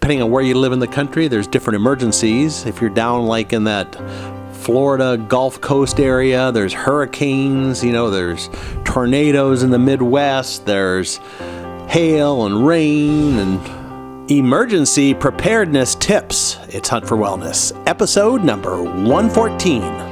depending on where you live in the country, there's different emergencies. If you're down like in that Florida Gulf Coast area, there's hurricanes, there's tornadoes in the Midwest, there's hail and rain and emergency preparedness tips. It's Hunt for Wellness, episode number 114.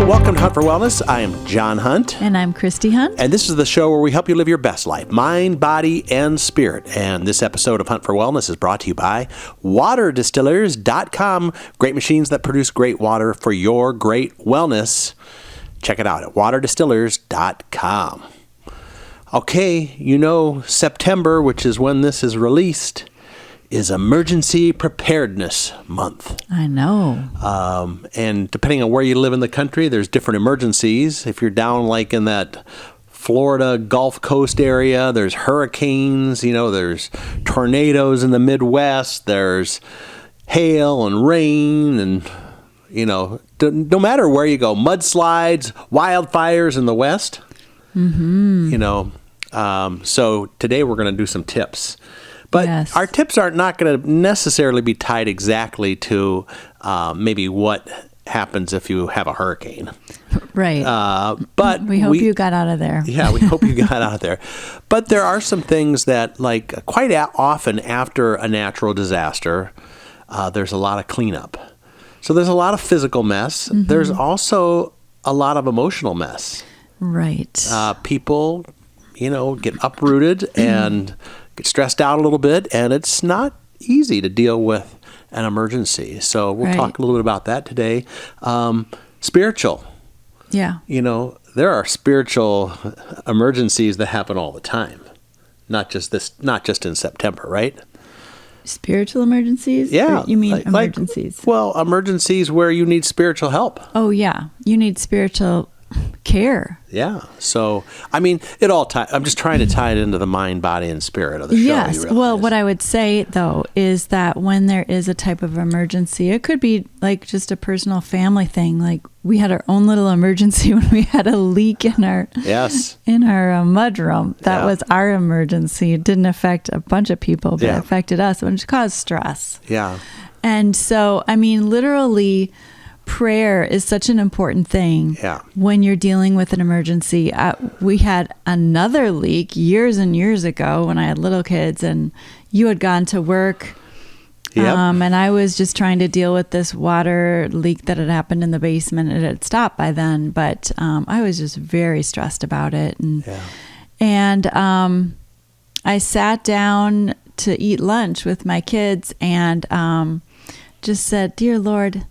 Welcome to Hunt for Wellness. I am John Hunt. And I'm Christy Hunt. And this is the show where we help you live your best life, mind, body, and spirit. And this episode of Hunt for Wellness is brought to you by waterdistillers.com. Great machines that produce great water for your great wellness. Check it out at waterdistillers.com. Okay, September, which is when this is released, is Emergency Preparedness Month. I know. And depending on where you live in the country, there's different emergencies. If you're down like in that Florida Gulf Coast area, there's hurricanes, there's tornadoes in the Midwest, there's hail and rain and, no matter where you go, mudslides, wildfires in the West. Mm-hmm. So today we're going to do some tips. But yes. Our tips are not going to necessarily be tied exactly to maybe what happens if you have a hurricane. Right. But we hope you got out of there. Yeah, we hope you got out of there. But there are some things that, quite often after a natural disaster, there's a lot of cleanup. So there's a lot of physical mess. Mm-hmm. There's also a lot of emotional mess. Right. People, get uprooted and get stressed out a little bit, and it's not easy to deal with an emergency. So we'll talk a little bit about that today. Spiritual. Yeah. There are spiritual emergencies that happen all the time. Not just in September, right? Spiritual emergencies? Yeah. Or you mean emergencies? Emergencies where you need spiritual help. Oh, yeah. You need spiritual care. Yeah. So, it all I'm just trying to tie it into the mind, body, and spirit of the show. Yes. Well, what I would say, though, is that when there is a type of emergency, it could be like just a personal family thing. Like we had our own little emergency when we had a leak in our mudroom. That was our emergency. It didn't affect a bunch of people, but it affected us, which caused stress. Yeah. And so, literally, prayer is such an important thing when you're dealing with an emergency. We had another leak years and years ago when I had little kids, and you had gone to work, and I was just trying to deal with this water leak that had happened in the basement. It had stopped by then, but I was just very stressed about it. And I sat down to eat lunch with my kids and just said, "Dear Lord,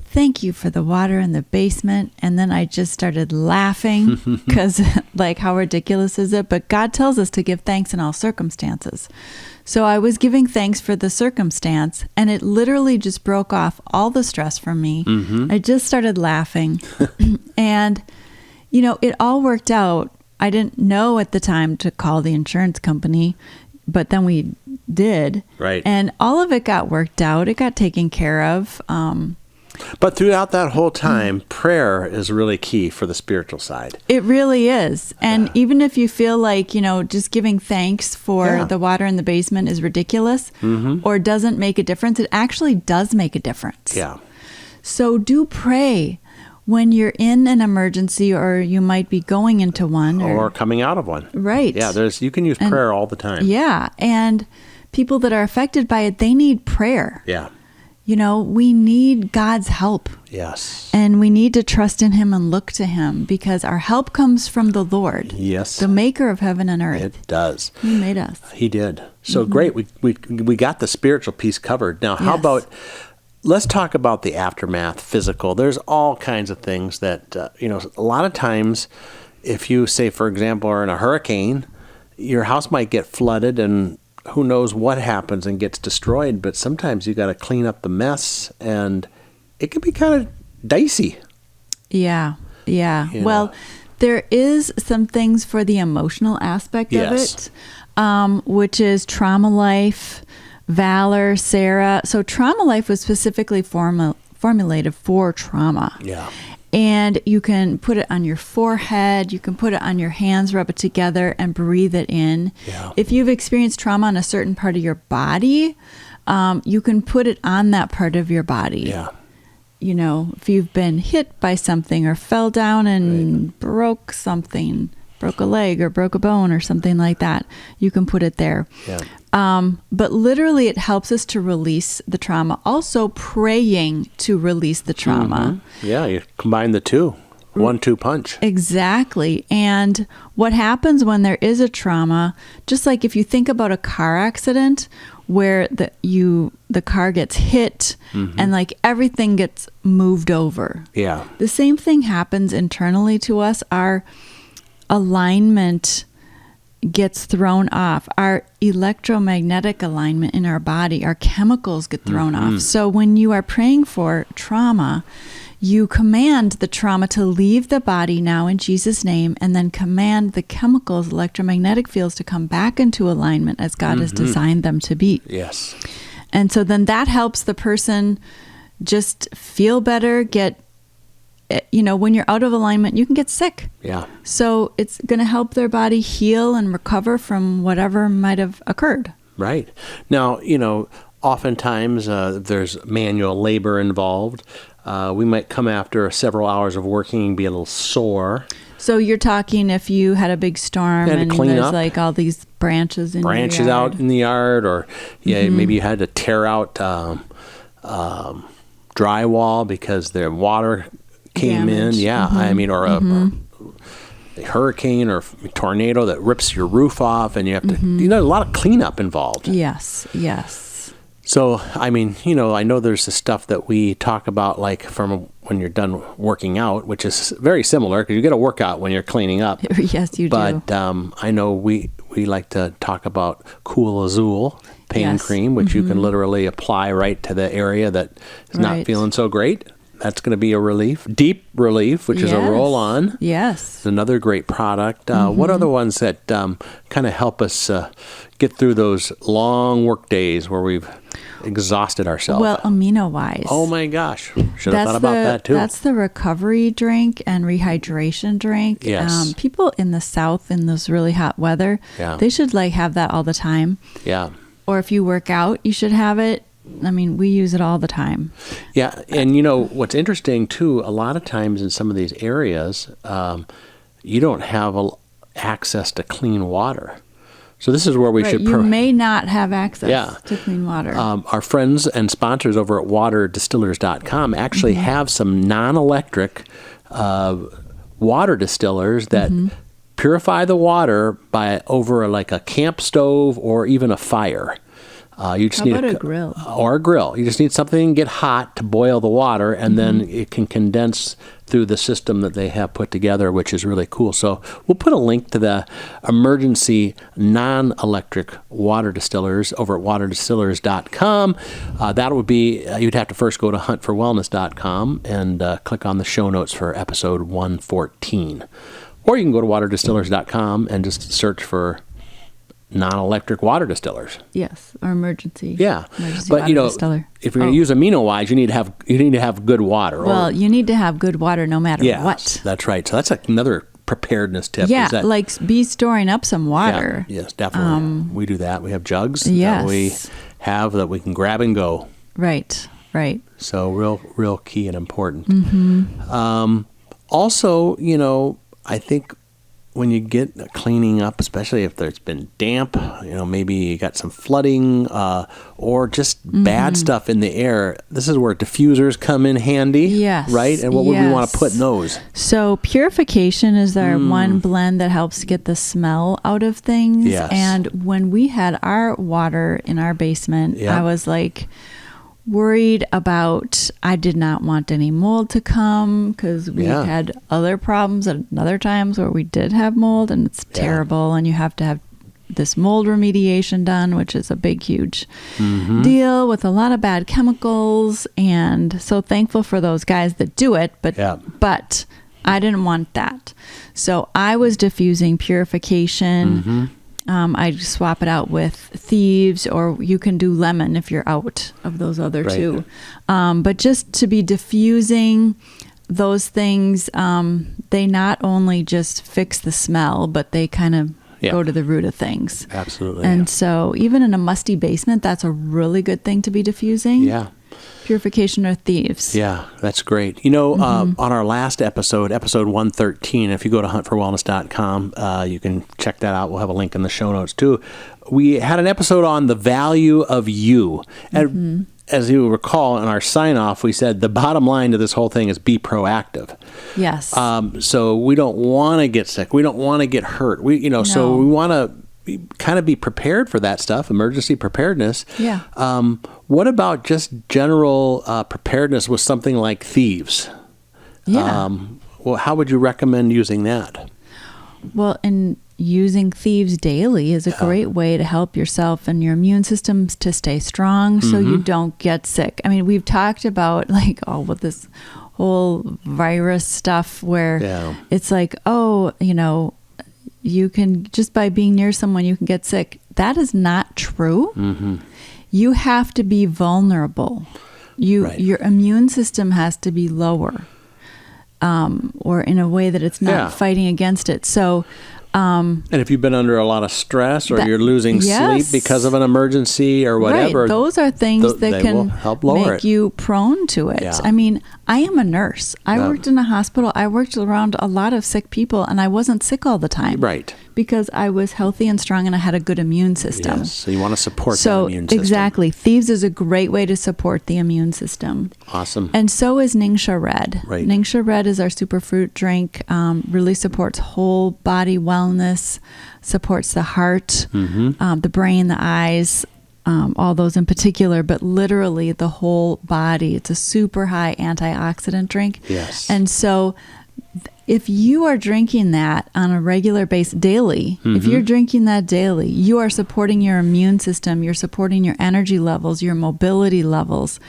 thank you for the water in the basement." And then I just started laughing because how ridiculous is it? But God tells us to give thanks in all circumstances. So I was giving thanks for the circumstance, and it literally just broke off all the stress from me. Mm-hmm. I just started laughing. And, it all worked out. I didn't know at the time to call the insurance company, but then we did. Right. And all of it got worked out. It got taken care of. But throughout that whole time, prayer is really key for the spiritual side. It really is. And even if you feel like, just giving thanks for the water in the basement is ridiculous or doesn't make a difference, it actually does make a difference. Yeah. So do pray when you're in an emergency, or you might be going into one. Or coming out of one. Right. Yeah, you can use prayer all the time. Yeah. And people that are affected by it, they need prayer. Yeah. We need God's help. Yes. And we need to trust in Him and look to Him, because our help comes from the Lord. Yes. The maker of heaven and earth. It does. He made us. He did. So great. We got the spiritual piece covered. Now, how about, let's talk about the aftermath, physical. There's all kinds of things that, a lot of times, if you say, for example, are in a hurricane, your house might get flooded and who knows what happens and gets destroyed, but sometimes you got to clean up the mess, and it can be kind of dicey. Yeah. You Well, know. there is some things for the emotional aspect of it, which is Trauma Life, Valor, Sarah. So Trauma Life was specifically formulated for trauma. Yeah. And you can put it on your forehead, you can put it on your hands, rub it together, and breathe it in. Yeah. If you've experienced trauma on a certain part of your body, you can put it on that part of your body. Yeah. You know, if you've been hit by something or fell down and broke something, broke a leg or broke a bone or something like that, you can put it there. Yeah. But literally it helps us to release the trauma. Also praying to release the trauma. Mm-hmm. Yeah, you combine the two. 1-2 punch. Exactly. And what happens when there is a trauma, just like if you think about a car accident where the car gets hit and like everything gets moved over. Yeah. The same thing happens internally to us. Our alignment gets thrown off. Our electromagnetic alignment in our body, our chemicals get thrown off. So when you are praying for trauma, you command the trauma to leave the body now in Jesus' name, and then command the chemicals, electromagnetic fields to come back into alignment as God has designed them to be. Yes. And so then that helps the person just feel better, when you're out of alignment, you can get sick. Yeah. So it's going to help their body heal and recover from whatever might have occurred. Right. Now, oftentimes there's manual labor involved. We might come after several hours of working and be a little sore. So you're talking if you had a big storm and there's like all these branches in your yard. Out in the yard, or maybe you had to tear out drywall because the water came in. Yeah, I mean, or a hurricane or tornado that rips your roof off, and you have to, a lot of cleanup involved. Yes. So, I mean, I know there's the stuff that we talk about, like from when you're done working out, which is very similar because you get a workout when you're cleaning up. Yes, you do. But I know we like to talk about Cool Azul pain cream, which you can literally apply right to the area that is not feeling so great. That's going to be a relief. Deep Relief, which is a roll-on. Yes. It's another great product. What other ones that kind of help us get through those long work days where we've exhausted ourselves? Well, Aminowise. Oh my gosh. Should have thought about that too. That's the recovery drink and rehydration drink. Yes. People in the South in this really hot weather, they should have that all the time. Yeah. Or if you work out, you should have it. I mean, we use it all the time. Yeah, and what's interesting too, a lot of times in some of these areas, you don't have access to clean water. So this is where we should... You may not have access to clean water. Our friends and sponsors over at waterdistillers.com actually have some non-electric water distillers that purify the water by over like a camp stove or even a fire. You just need a grill? Or a grill. You just need something to get hot to boil the water, and then it can condense through the system that they have put together, which is really cool. So we'll put a link to the emergency non-electric water distillers over at waterdistillers.com. That would be, you'd have to first go to Hunt4Wellness.com and click on the show notes for episode 114. Or you can go to waterdistillers.com and just search for non-electric water distillers. Yes, or emergency. Yeah, but distiller. If you're going to use Aminowise, you need to have good water. Well, you need to have good water no matter what. That's right. So that's another preparedness tip. Yeah, be storing up some water. Yeah, yes, definitely. We do that. We have jugs that we have that we can grab and go. Right. So real key and important. Also, I think when you get cleaning up, especially if there's been damp, maybe you got some flooding or just bad stuff in the air, this is where diffusers come in handy. Yes. Right? And what would we want to put in those? So Purification is our one blend that helps get the smell out of things. Yes. And when we had our water in our basement, I was worried about, I did not want any mold to come because we had other problems at other times where we did have mold, and it's terrible, and you have to have this mold remediation done, which is a big, huge deal with a lot of bad chemicals. And so thankful for those guys that do it. But I didn't want that. So I was diffusing Purification. I swap it out with Thieves, or you can do lemon if you're out of those other two. But just to be diffusing those things, they not only just fix the smell, but they kind of go to the root of things. Absolutely. And so even in a musty basement, that's a really good thing to be diffusing. Yeah. Purification or Thieves. Yeah, that's great. You know, on our last episode 113, if you go to hunt4wellness.com, you can check that out. We'll have a link in the show notes too. We had an episode on the value of you. And as you recall, in our sign-off, we said the bottom line to this whole thing is be proactive. Yes. So we don't want to get sick. We don't want to get hurt. So we want to kind of be prepared for that stuff, emergency preparedness. Yeah. What about just general preparedness with something like Thieves? Yeah. Well, how would you recommend using that? Well, and using Thieves daily is a great way to help yourself and your immune system to stay strong so you don't get sick. I mean, we've talked about with this whole virus stuff where it's like, you can, just by being near someone, you can get sick. That is not true. You have to be vulnerable. Your immune system has to be lower, or in a way that it's not fighting against it. So, and if you've been under a lot of stress, or you're losing sleep because of an emergency or whatever, those are things that can help lower make you prone to it. Yeah. I mean, I am a nurse. I worked in a hospital. I worked around a lot of sick people, and I wasn't sick all the time. Right. Because I was healthy and strong and I had a good immune system. Yes, so you want to support that immune system. Exactly. Thieves is a great way to support the immune system. Awesome. And so is NingXia Red. Right. NingXia Red is our superfruit drink, really supports whole body wellness, supports the heart, the brain, the eyes, all those in particular, but literally the whole body. It's a super high antioxidant drink. Yes. And so if you are drinking that on a regular basis daily, if you're drinking that daily, you are supporting your immune system, you're supporting your energy levels, your mobility levels,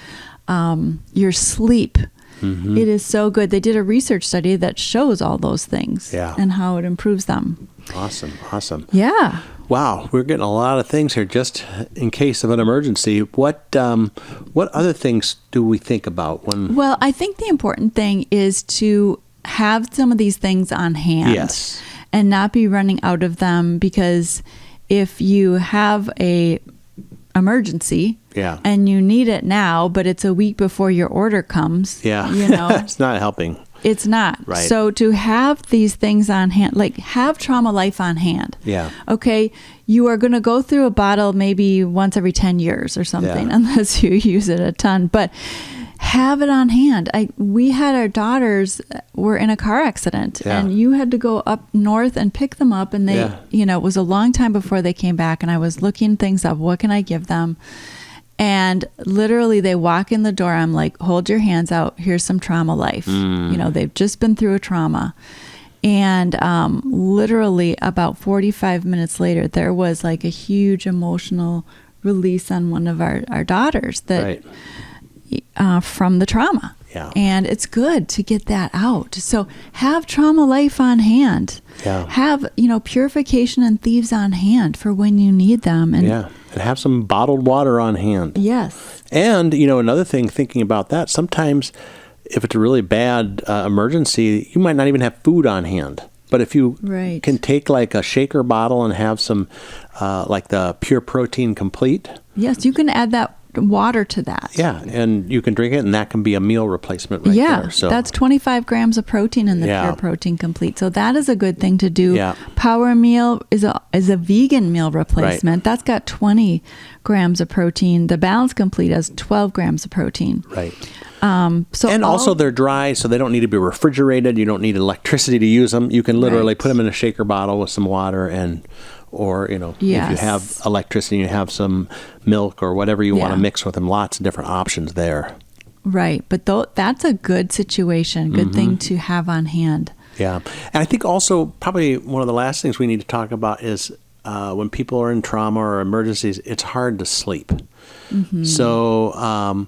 your sleep. It is so good. They did a research study that shows all those things and how it improves them. Awesome. Yeah. Wow, we're getting a lot of things here just in case of an emergency. What other things do we think about when? Well, I think the important thing is to have some of these things on hand. Yes. And not be running out of them, because if you have a emergency and you need it now, but it's a week before your order comes, it's not helping. It's not. Right. So to have these things on hand, like have Trauma Life on hand. Yeah. Okay. You are going to go through a bottle maybe once every 10 years or something, unless you use it a ton, but have it on hand. We had our daughters were in a car accident and you had to go up north and pick them up, and they, it was a long time before they came back, and I was looking things up. What can I give them? And literally they walk in the door. I'm like, hold your hands out. Here's some Trauma Life. They've just been through a trauma. And literally about 45 minutes later, there was like a huge emotional release on one of our daughters that from the trauma. Yeah. And it's good to get that out. So have Trauma Life on hand. Yeah. Have, Purification and Thieves on hand for when you need them. And and have some bottled water on hand. Yes. And, another thing, thinking about that, sometimes if it's a really bad emergency, you might not even have food on hand. But if you can take like a shaker bottle and have some, like the Pure Protein Complete. Yes, you can add that water to that. Yeah, and you can drink it, and that can be a meal replacement right there. So that's 25 grams of protein in the Pure Protein Complete. So that is a good thing to do. Yeah. Power Meal is a vegan meal replacement. Right. That's got 20 grams of protein. The Balance Complete has 12 grams of protein. Right. Also they're dry, so they don't need to be refrigerated. You don't need electricity to use them. You can literally put them in a shaker bottle with some water or if you have electricity, you have some milk or whatever you want to mix with them. Lots of different options there. Right, but that's a good situation, good thing to have on hand. Yeah, and I think also probably one of the last things we need to talk about is when people are in trauma or emergencies, it's hard to sleep. So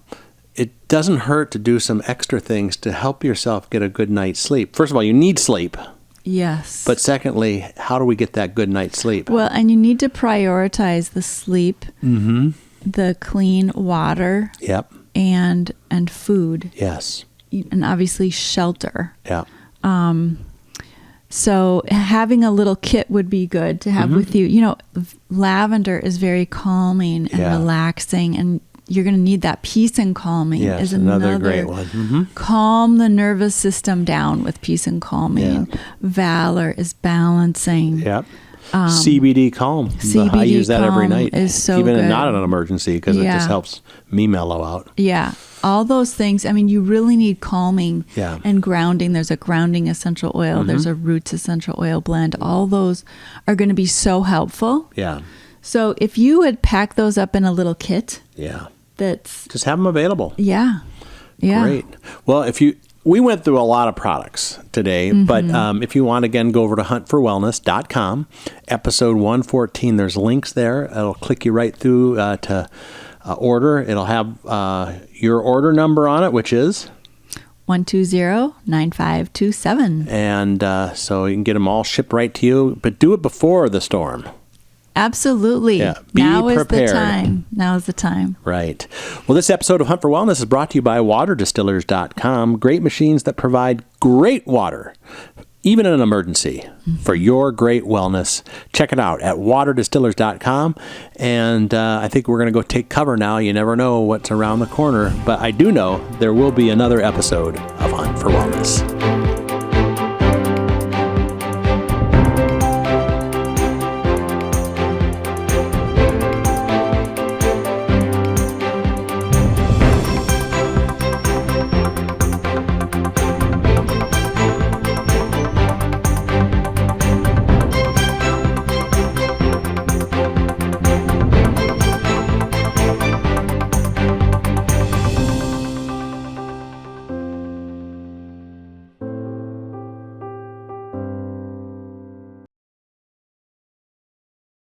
it doesn't hurt to do some extra things to help yourself get a good night's sleep. First of all, you need sleep. Yes. But secondly, how do we get that good night's sleep? Well, and you need to prioritize the sleep, the clean water, and food. Yes. And obviously shelter. Yeah. So having a little kit would be good to have with you. You know, lavender is very calming and relaxing, and you're going to need that peace and calming. Yes, is another great one. Calm the nervous system down with peace and calming. Yeah. Valor is balancing. Yep. CBD Calm. CBD I use that every Calm night. is so Even good. not in an emergency, because it just helps me mellow out. Yeah. All those things. I mean, you really need calming and grounding. There's a grounding essential oil. There's a roots essential oil blend. All those are going to be so helpful. Yeah. So if you would pack those up in a little kit. Yeah. That's just have them available. Yeah. Yeah. Great. Well, we went through a lot of products today, but if you want, again, go over to Hunt4Wellness.com, episode 114. There's links there. It'll click you right through to order. It'll have your order number on it, which is 120-9527. And so you can get them all shipped right to you, but do it before the storm. Absolutely. Yeah, be now prepared. Is the time. Now is the time. Right. Well, this episode of Hunt for Wellness is brought to you by waterdistillers.com. Great machines that provide great water, even in an emergency, for your great wellness. Check it out at waterdistillers.com. And I think we're going to go take cover now. You never know what's around the corner, but I do know there will be another episode of Hunt for Wellness.